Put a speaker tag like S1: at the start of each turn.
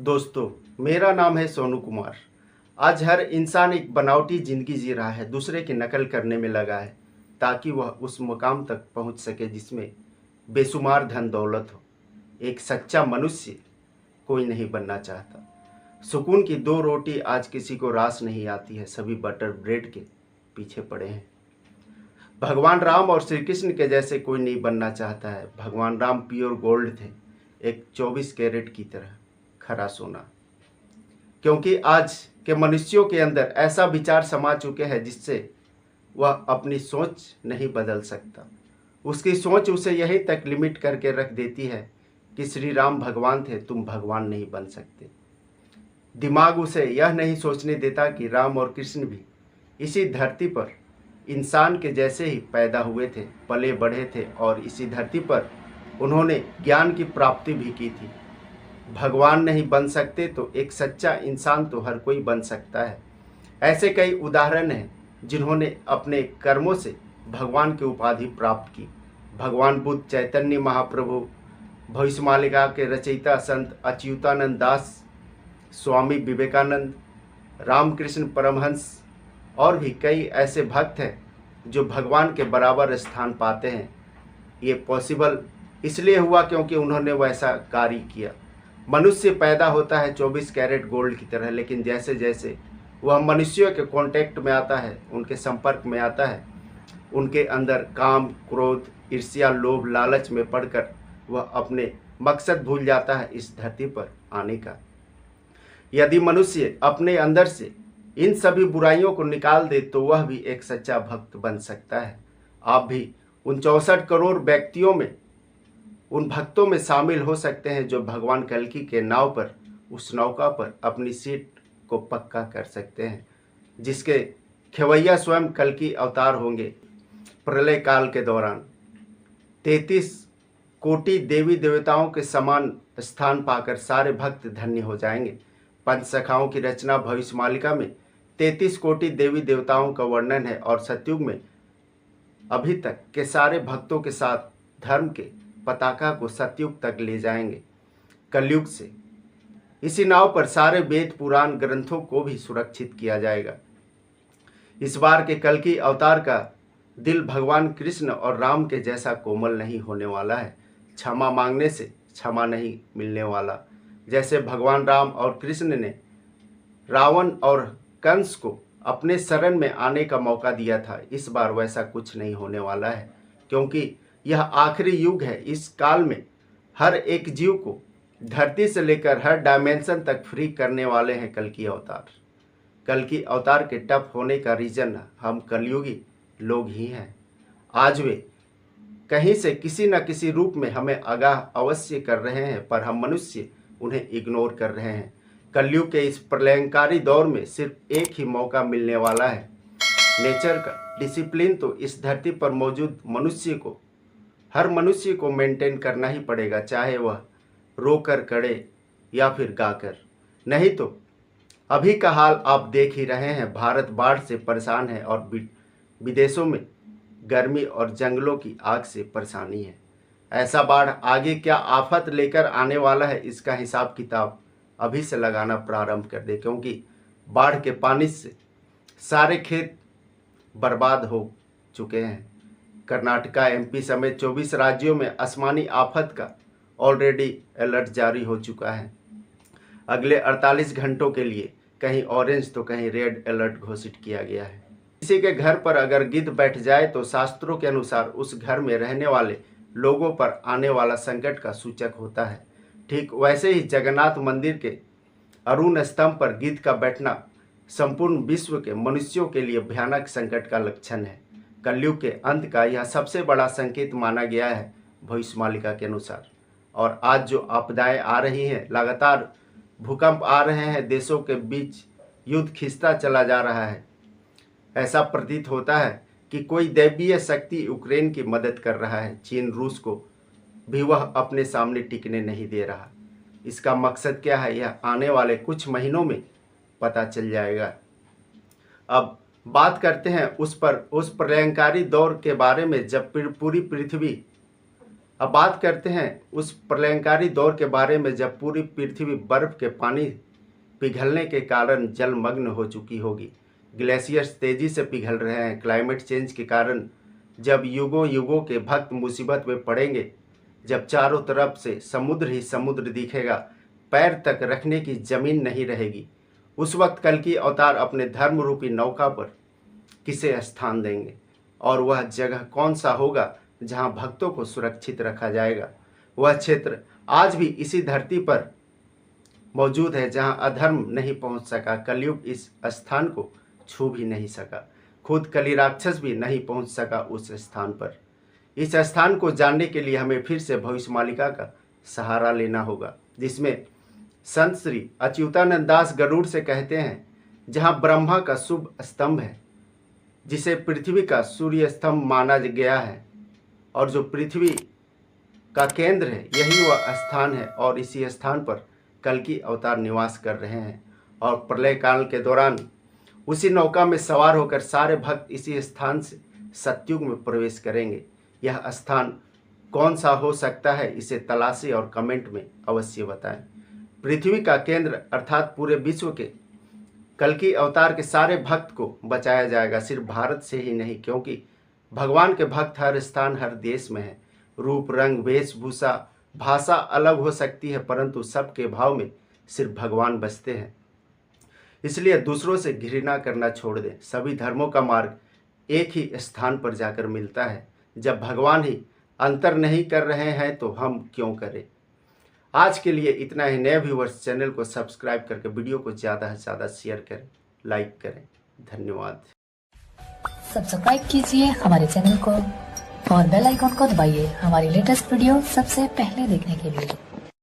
S1: दोस्तों, मेरा नाम है सोनू कुमार। आज हर इंसान एक बनावटी ज़िंदगी जी रहा है, दूसरे की नकल करने में लगा है ताकि वह उस मुकाम तक पहुंच सके जिसमें बेशुमार धन दौलत हो। एक सच्चा मनुष्य कोई नहीं बनना चाहता। सुकून की दो रोटी आज किसी को रास नहीं आती है, सभी बटर ब्रेड के पीछे पड़े हैं। भगवान राम और श्री कृष्ण के जैसे कोई नहीं बनना चाहता है। भगवान राम प्योर गोल्ड थे, एक 24 कैरेट की तरह खरा सोना। क्योंकि आज के मनुष्यों के अंदर ऐसा विचार समा चुके हैं जिससे वह अपनी सोच नहीं बदल सकता। उसकी सोच उसे यहीं तक लिमिट करके रख देती है कि श्री राम भगवान थे, तुम भगवान नहीं बन सकते। दिमाग उसे यह नहीं सोचने देता कि राम और कृष्ण भी इसी धरती पर इंसान के जैसे ही पैदा हुए थे, पले बढ़े थे और इसी धरती पर उन्होंने ज्ञान की प्राप्ति भी की थी। भगवान नहीं बन सकते तो एक सच्चा इंसान तो हर कोई बन सकता है। ऐसे कई उदाहरण हैं जिन्होंने अपने कर्मों से भगवान की उपाधि प्राप्त की। भगवान बुद्ध, चैतन्य महाप्रभु, भविष्यमालिका के रचयिता संत अच्युतानंद दास, स्वामी विवेकानंद, रामकृष्ण परमहंस और भी कई ऐसे भक्त हैं जो भगवान के बराबर स्थान पाते हैं। ये पॉसिबल इसलिए हुआ क्योंकि उन्होंने वैसा कार्य किया। मनुष्य पैदा होता है 24 कैरेट गोल्ड की तरह, लेकिन जैसे जैसे वह मनुष्यों के कांटेक्ट में आता है, उनके संपर्क में आता है, उनके अंदर काम, क्रोध, ईर्ष्या, लोभ, लालच में पड़कर वह अपने मकसद भूल जाता है इस धरती पर आने का। यदि मनुष्य अपने अंदर से इन सभी बुराइयों को निकाल दे तो वह भी एक सच्चा भक्त बन सकता है। आप भी उन 64 करोड़ व्यक्तियों में, उन भक्तों में शामिल हो सकते हैं जो भगवान कल्कि के नाव पर, उस नौका पर अपनी सीट को पक्का कर सकते हैं, जिसके खेवैया स्वयं कल्कि अवतार होंगे। प्रलय काल के दौरान 33 कोटि देवी देवताओं के समान स्थान पाकर सारे भक्त धन्य हो जाएंगे। पंचसखाओं की रचना भविष्यमालिका में 33 कोटि देवी देवताओं का वर्णन है और सतयुग में अभी तक के सारे भक्तों के साथ धर्म के पताका को सतयुग तक ले जाएंगे। कलयुग से इसी नाव पर सारे वेद पुराण ग्रंथों को भी सुरक्षित किया जाएगा। इस बार के कल्कि अवतार का दिल भगवान कृष्ण और राम के जैसा कोमल नहीं होने वाला है। क्षमा मांगने से क्षमा नहीं मिलने वाला। जैसे भगवान राम और कृष्ण ने रावण और कंस को अपने शरण में आने का मौका दिया था, इस बार वैसा कुछ नहीं होने वाला है, क्योंकि यह आखिरी युग है। इस काल में हर एक जीव को धरती से लेकर हर डायमेंशन तक फ्री करने वाले हैं कल्कि अवतार। कल्कि अवतार के टफ होने का रीजन हम कलयुगी लोग ही हैं। आज वे कहीं से किसी न किसी रूप में हमें आगाह अवश्य कर रहे हैं, पर हम मनुष्य उन्हें इग्नोर कर रहे हैं। कलयुग के इस प्रलयंकारी दौर में सिर्फ एक ही मौका मिलने वाला है। नेचर का डिसिप्लिन तो इस धरती पर मौजूद मनुष्य को, हर मनुष्य को मेंटेन करना ही पड़ेगा, चाहे वह रोकर करे या फिर गाकर। नहीं तो अभी का हाल आप देख ही रहे हैं। भारत बाढ़ से परेशान है और विदेशों में गर्मी और जंगलों की आग से परेशानी है। ऐसा बाढ़ आगे क्या आफत लेकर आने वाला है, इसका हिसाब किताब अभी से लगाना प्रारंभ कर दे, क्योंकि बाढ़ के पानी से सारे खेत बर्बाद हो चुके हैं। कर्नाटका, एमपी समेत 24 राज्यों में आसमानी आफत का ऑलरेडी अलर्ट जारी हो चुका है। अगले 48 घंटों के लिए कहीं ऑरेंज तो कहीं रेड अलर्ट घोषित किया गया है। किसी के घर पर अगर गिद्ध बैठ जाए तो शास्त्रों के अनुसार उस घर में रहने वाले लोगों पर आने वाला संकट का सूचक होता है। ठीक वैसे ही जगन्नाथ मंदिर के अरुण स्तंभ पर गिद्ध का बैठना संपूर्ण विश्व के मनुष्यों के लिए भयानक संकट का लक्षण है। कलयुग के अंत का यह सबसे बड़ा संकेत माना गया है भविष्यमालिका के अनुसार। और आज जो आपदाएं आ रही हैं, लगातार भूकंप आ रहे हैं, देशों के बीच युद्ध खिंचता चला जा रहा है। ऐसा प्रतीत होता है कि कोई दैवीय शक्ति यूक्रेन की मदद कर रहा है। चीन रूस को भी वह अपने सामने टिकने नहीं दे रहा। इसका मकसद क्या है, यह आने वाले कुछ महीनों में पता चल जाएगा। अब बात करते हैं उस प्रलयंकारी दौर के बारे में, जब पूरी पृथ्वी अब बात करते हैं उस प्रलयंकारी दौर के बारे में जब पूरी पृथ्वी बर्फ के पानी पिघलने के कारण जलमग्न हो चुकी होगी। ग्लेशियर्स तेजी से पिघल रहे हैं। क्लाइमेट चेंज के कारण जब युगों युगों के भक्त मुसीबत में पड़ेंगे, जब चारों तरफ से समुद्र ही समुद्र दिखेगा, पैर तक रखने की जमीन नहीं रहेगी, उस वक्त कल्कि अवतार अपने धर्म रूपी नौका पर किसे स्थान देंगे और वह जगह कौन सा होगा जहां भक्तों को सुरक्षित रखा जाएगा। वह क्षेत्र आज भी इसी धरती पर मौजूद है जहां अधर्म नहीं पहुंच सका। कलयुग इस स्थान को छू भी नहीं सका, खुद कली राक्षस भी नहीं पहुंच सका उस स्थान पर। इस स्थान को जानने के लिए हमें फिर से भविष्यमालिका का सहारा लेना होगा, जिसमें संत श्री अच्युतानंद दास गरुड़ से कहते हैं, जहां ब्रह्मा का शुभ स्तंभ है, जिसे पृथ्वी का सूर्य स्तंभ माना गया है, और जो पृथ्वी का केंद्र है, यही वह स्थान है और इसी स्थान पर कल्कि अवतार निवास कर रहे हैं। और प्रलय काल के दौरान उसी नौका में सवार होकर सारे भक्त इसी स्थान से सतयुग में प्रवेश करेंगे। यह स्थान कौन सा हो सकता है, इसे तलाशी और कमेंट में अवश्य बताएं। पृथ्वी का केंद्र अर्थात पूरे विश्व के कल्कि अवतार के सारे भक्त को बचाया जाएगा, सिर्फ भारत से ही नहीं, क्योंकि भगवान के भक्त हर स्थान हर देश में है। रूप रंग वेशभूषा भाषा अलग हो सकती है, परंतु सबके भाव में सिर्फ भगवान बसते हैं। इसलिए दूसरों से घृणा करना छोड़ दें। सभी धर्मों का मार्ग एक ही स्थान पर जाकर मिलता है। जब भगवान ही अंतर नहीं कर रहे हैं तो हम क्यों करें। आज के लिए इतना ही। नए व्यूवर्स चैनल को सब्सक्राइब करके वीडियो को ज़्यादा से ज़्यादा शेयर करें, लाइक करें। धन्यवाद।
S2: सब्सक्राइब कीजिए हमारे चैनल को और बेल आइकॉन को दबाइए हमारी लेटेस्ट वीडियो सबसे पहले देखने के लिए।